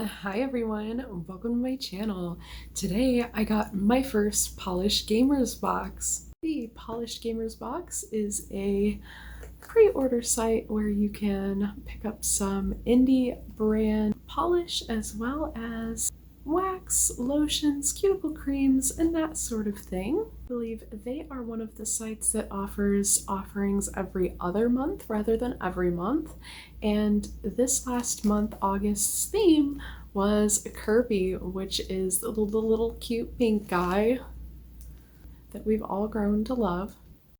Hi everyone, welcome to my channel. Today I got my first Polished Gamers box. The Polished Gamers box is a pre-order site where you can pick up some indie brand polish as well as wax, lotions, cuticle creams, and that sort of thing. I believe they are one of the sites that offers offerings every other month rather than every month. And this last month, August's theme was Kirby, which is the little cute pink guy that we've all grown to love.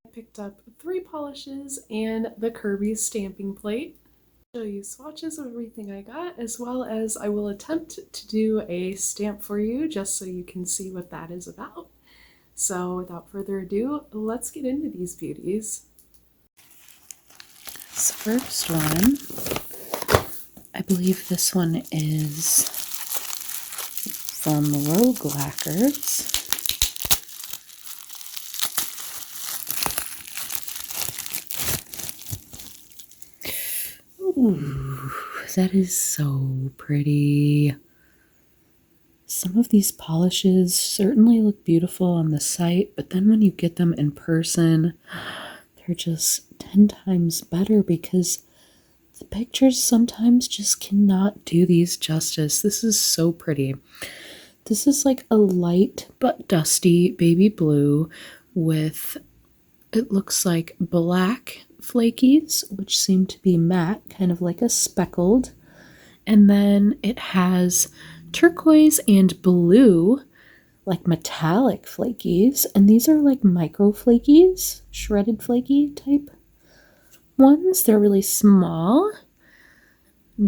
I picked up 3 polishes and the Kirby stamping plate. Show you swatches of everything I got, as well as I will attempt to do a stamp for you just so you can see what that is about. So without further ado, let's get into these beauties. This first one, I believe this one is from Rogue Lacquers. Ooh, that is so pretty. Some of these polishes certainly look beautiful on the site, but then when you get them in person, they're just 10 times better because the pictures sometimes just cannot do these justice. This is so pretty. This is like a light but dusty baby blue with, it looks like black flakies, which seem to be matte, kind of like a speckled. And then it has turquoise and blue, like metallic flakies. And these are like micro flakies, shredded flaky type ones. They're really small,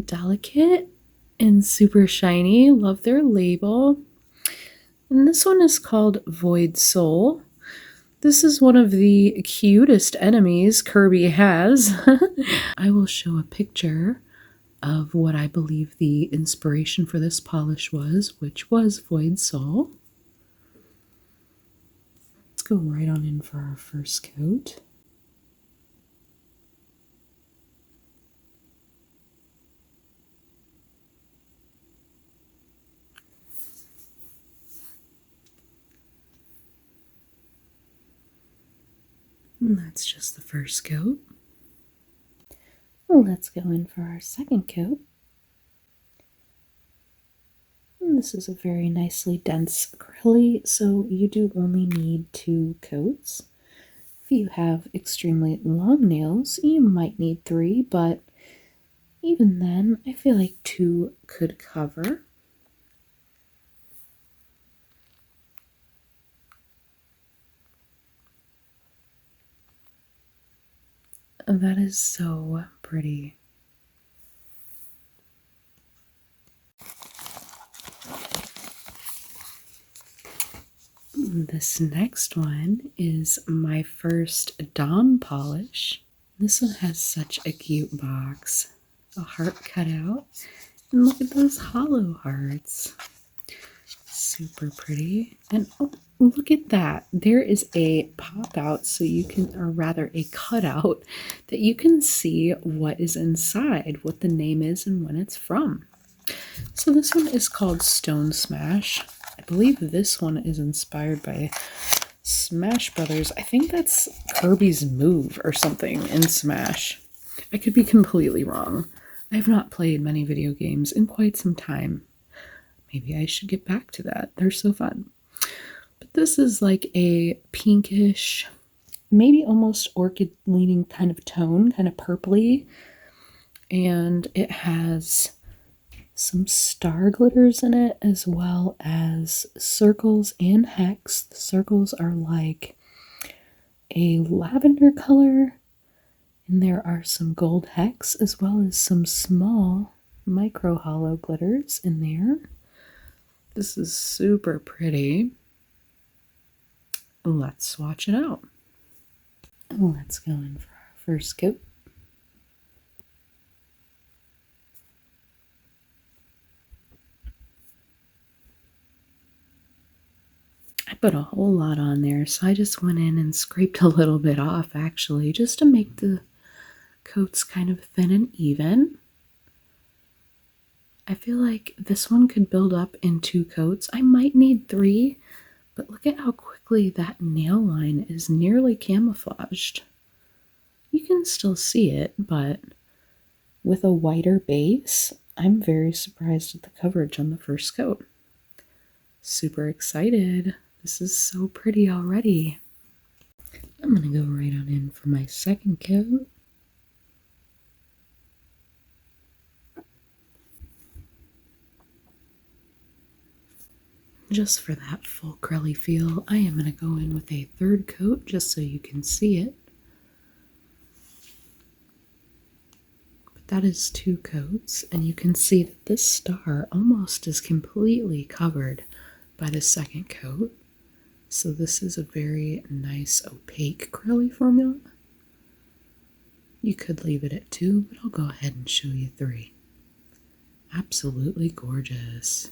delicate, and super shiny. Love their label. And this one is called Void Soul. This is one of the cutest enemies Kirby has. I will show a picture of what I believe the inspiration for this polish was, which was Void Soul. Let's go right on in for our first coat. And that's just the first coat. Let's go in for our second coat. And this is a very nicely dense acrylic, so you do only need 2 coats. If you have extremely long nails, you might need 3, but even then, I feel like 2 could cover. That is so pretty. This next one is my first Dom polish. This one has such a cute box. A heart cut out. And look at those hollow hearts. Super pretty. And oh, look at that. There is a pop out so you can, or rather a cutout, that you can see what is inside, what the name is, and when it's from. So this one is called Stone Smash. I believe this one is inspired by Smash Brothers. I think that's Kirby's move or something in Smash. I could be completely wrong. I have not played many video games in quite some time. Maybe I should get back to that. They're so fun. But this is like a pinkish, maybe almost orchid leaning kind of tone, kind of purpley. And it has some star glitters in it, as well as circles and hex. The circles are like a lavender color, and there are some gold hex, as well as some small micro hollow glitters in there. This is super pretty. Let's swatch it out. Let's go in for our first coat. I put a whole lot on there, so I just went in and scraped a little bit off, actually, just to make the coats kind of thin and even. I feel like this one could build up in 2 coats. I might need 3, but look at how quickly that nail line is nearly camouflaged. You can still see it, but with a whiter base, I'm very surprised at the coverage on the first coat. Super excited. This is so pretty already. I'm going to go right on in for my second coat. Just for that full curly feel, I am going to go in with a third coat just so you can see it. But that is 2 coats, and you can see that this star almost is completely covered by the second coat. So this is a very nice opaque curly formula. You could leave it at 2, but I'll go ahead and show you 3. Absolutely gorgeous.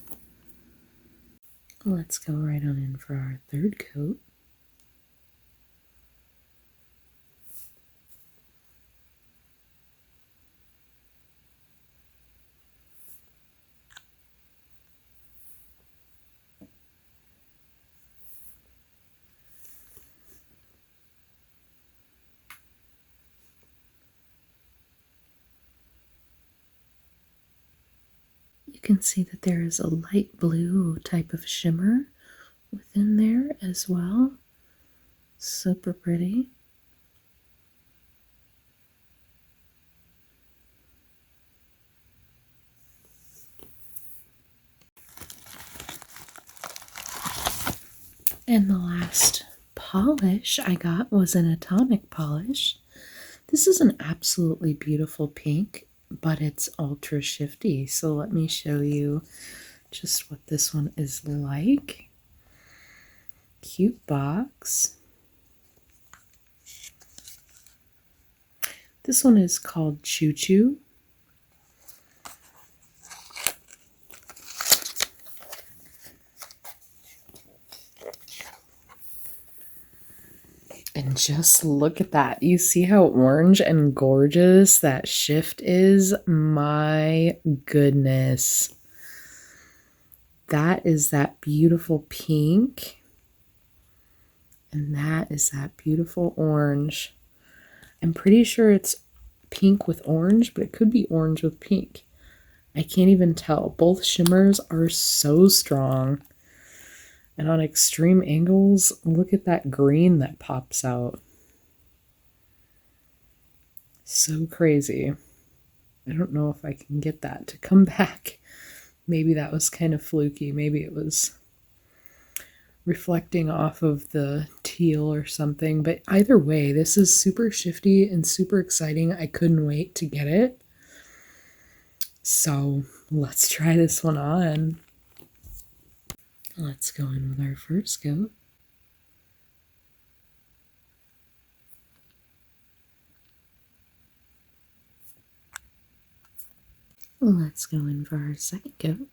Let's go right on in for our third coat. You can see that there is a light blue type of shimmer within there as well. Super pretty. And the last polish I got was an atomic polish. This is an absolutely beautiful pink, but it's ultra shifty. So let me show you just what this one is like. Cute box. This one is called Choo Choo. And just look at that. You see how orange and gorgeous that shift is? My goodness. That is that beautiful pink. And that is that beautiful orange. I'm pretty sure it's pink with orange, but it could be orange with pink. I can't even tell. Both shimmers are so strong. And on extreme angles, look at that green that pops out. So crazy. I don't know if I can get that to come back. Maybe that was kind of fluky. Maybe it was reflecting off of the teal or something. But either way, this is super shifty and super exciting. I couldn't wait to get it. So let's try this one on. Let's go in with our first coat. Let's go in for our second coat.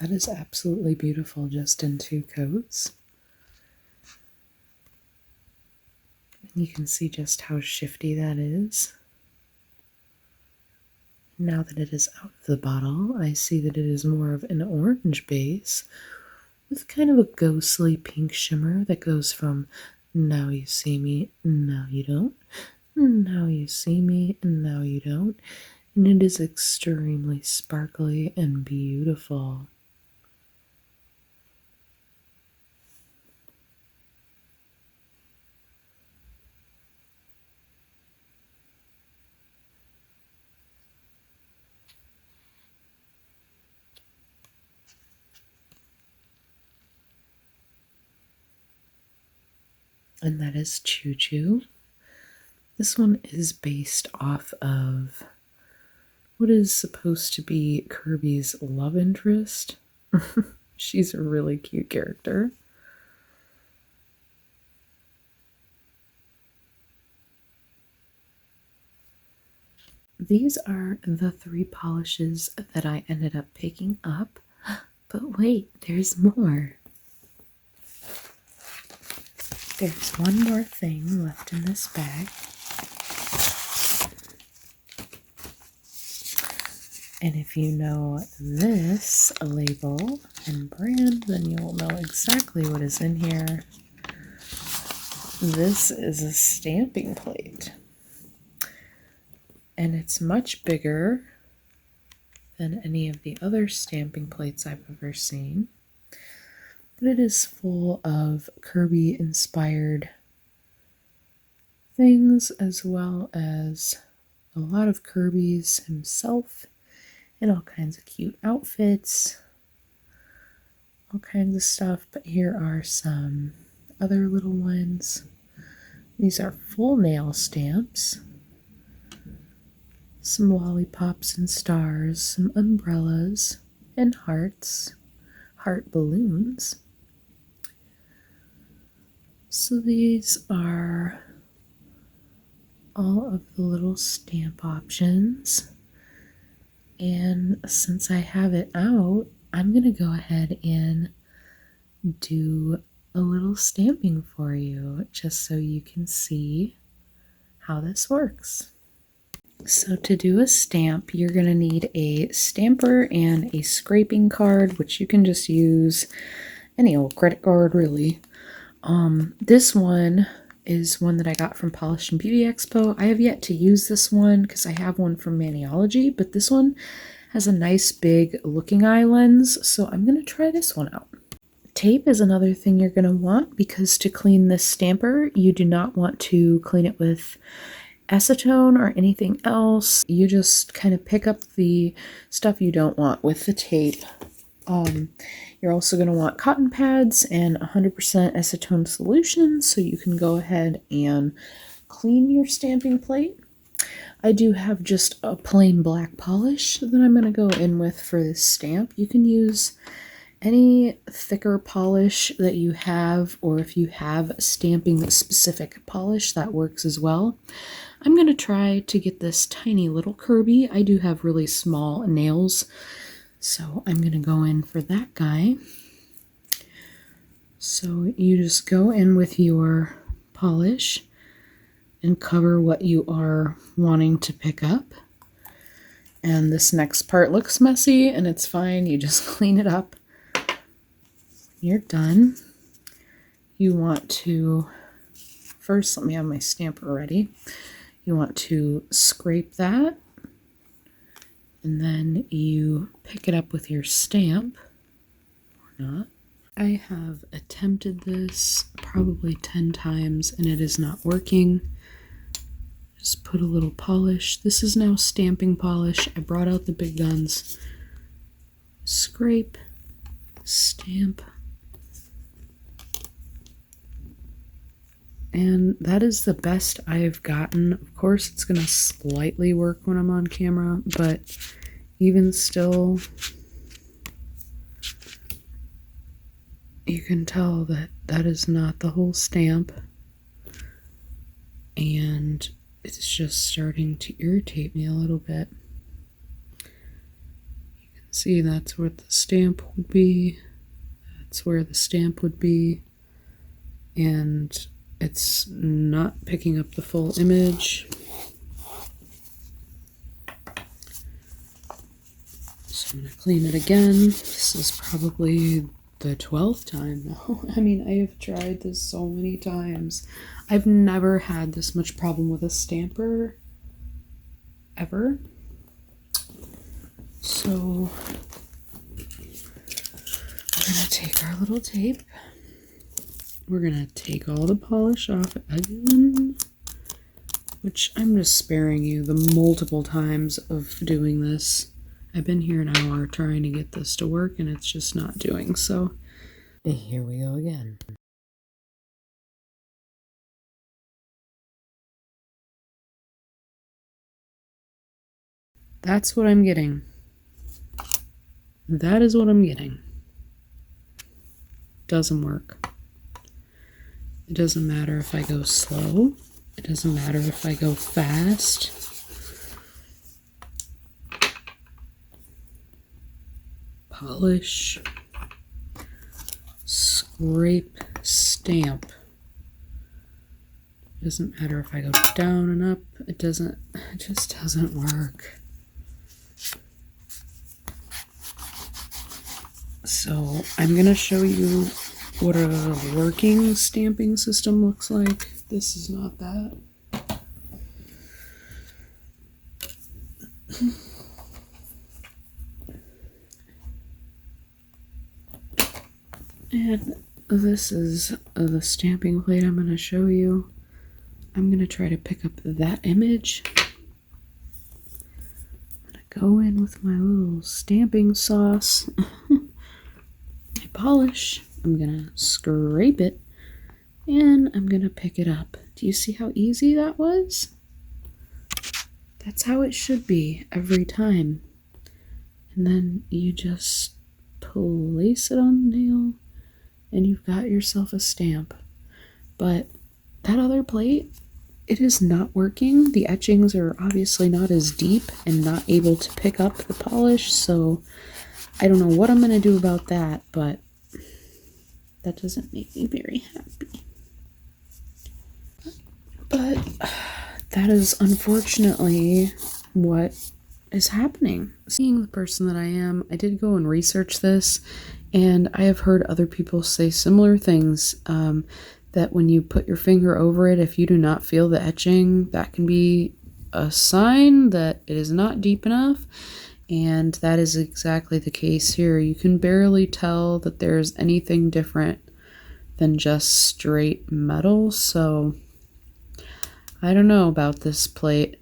That is absolutely beautiful just in 2 coats. And you can see just how shifty that is. Now that it is out of the bottle, I see that it is more of an orange base with kind of a ghostly pink shimmer that goes from now you see me, now you don't, now you see me, and now you don't. And it is extremely sparkly and beautiful. And that is Choo Choo. This one is based off of what is supposed to be Kirby's love interest. She's a really cute character. These are the 3 polishes that I ended up picking up. But wait, there's more. There's one more thing left in this bag. And if you know this label and brand, then you will know exactly what is in here. This is a stamping plate. And it's much bigger than any of the other stamping plates I've ever seen. But it is full of Kirby-inspired things, as well as a lot of Kirby's himself and all kinds of cute outfits, all kinds of stuff. But here are some other little ones. These are full nail stamps, some lollipops and stars, some umbrellas and hearts, heart balloons. So these are all of the little stamp options. And since I have it out, I'm going to go ahead and do a little stamping for you, just so you can see how this works. So to do a stamp, you're going to need a stamper and a scraping card, which you can just use any old credit card, really. This one is one that I got from Polish and Beauty Expo. I have yet to use this one because I have one from Maniology, but this one has a nice big looking eye lens, so I'm going to try this one out. Tape is another thing you're going to want, because to clean this stamper, you do not want to clean it with acetone or anything else. You just kind of pick up the stuff you don't want with the tape. You're also going to want cotton pads and 100% acetone solution, so you can go ahead and clean your stamping plate. I do have just a plain black polish that I'm going to go in with for this stamp. You can use any thicker polish that you have, or if you have stamping specific polish, that works as well. I'm going to try to get this tiny little Kirby. I do have really small nails, so I'm going to go in for that guy. So you just go in with your polish and cover what you are wanting to pick up. And this next part looks messy, and it's fine. You just clean it up. You're done. You want to, first let me have my stamper ready. You want to scrape that, and then you pick it up with your stamp, or not. I have attempted this probably 10 times and it is not working. Just put a little polish. This is now stamping polish. I brought out the big guns. Scrape, stamp. And that is the best I've gotten. Of course, it's going to slightly work when I'm on camera, but even still, you can tell that that is not the whole stamp. And it's just starting to irritate me a little bit. You can see that's what the stamp would be. That's where the stamp would be. And it's not picking up the full image. So I'm going to clean it again. This is probably the 12th time now. I mean, I have tried this so many times. I've never had this much problem with a stamper ever. So we're going to take our little tape. We're going to take all the polish off again, which I'm just sparing you the multiple times of doing this. I've been here an hour trying to get this to work, and it's just not doing so. Here we go again. That's what I'm getting. That is what I'm getting. Doesn't work. It doesn't matter if I go slow. It doesn't matter if I go fast. Polish, scrape, stamp. It doesn't matter if I go down and up, it just doesn't work. So I'm going to show you what a working stamping system looks like. This is not that. And this is the stamping plate I'm going to show you. I'm going to try to pick up that image. I'm going to go in with my little stamping sauce. My polish. I'm going to scrape it. And I'm going to pick it up. Do you see how easy that was? That's how it should be every time. And then you just place it on the nail and you've got yourself a stamp. But that other plate, it is not working. The etchings are obviously not as deep and not able to pick up the polish, so I don't know what I'm going to do about that, but that doesn't make me very happy. But that is unfortunately what is happening. Seeing the person that I am, I did go and research this, and I have heard other people say similar things, that when you put your finger over it, if you do not feel the etching, that can be a sign that it is not deep enough, and that is exactly the case here. You can barely tell that there's anything different than just straight metal, so I don't know about this plate,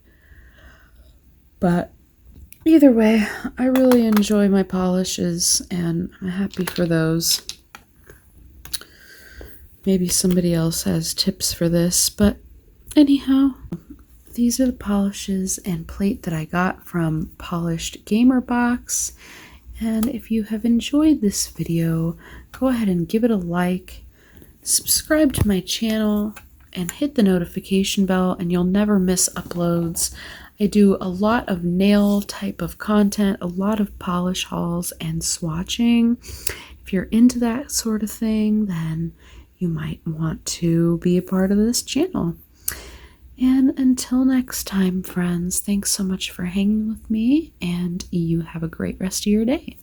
but either way, I really enjoy my polishes, and I'm happy for those. Maybe somebody else has tips for this, but anyhow, these are the polishes and plate that I got from Polished Gamer Box. And if you have enjoyed this video, go ahead and give it a like, subscribe to my channel, and hit the notification bell, and you'll never miss uploads. I do a lot of nail type of content, a lot of polish hauls and swatching. If you're into that sort of thing, then you might want to be a part of this channel. And until next time, friends, thanks so much for hanging with me, and you have a great rest of your day.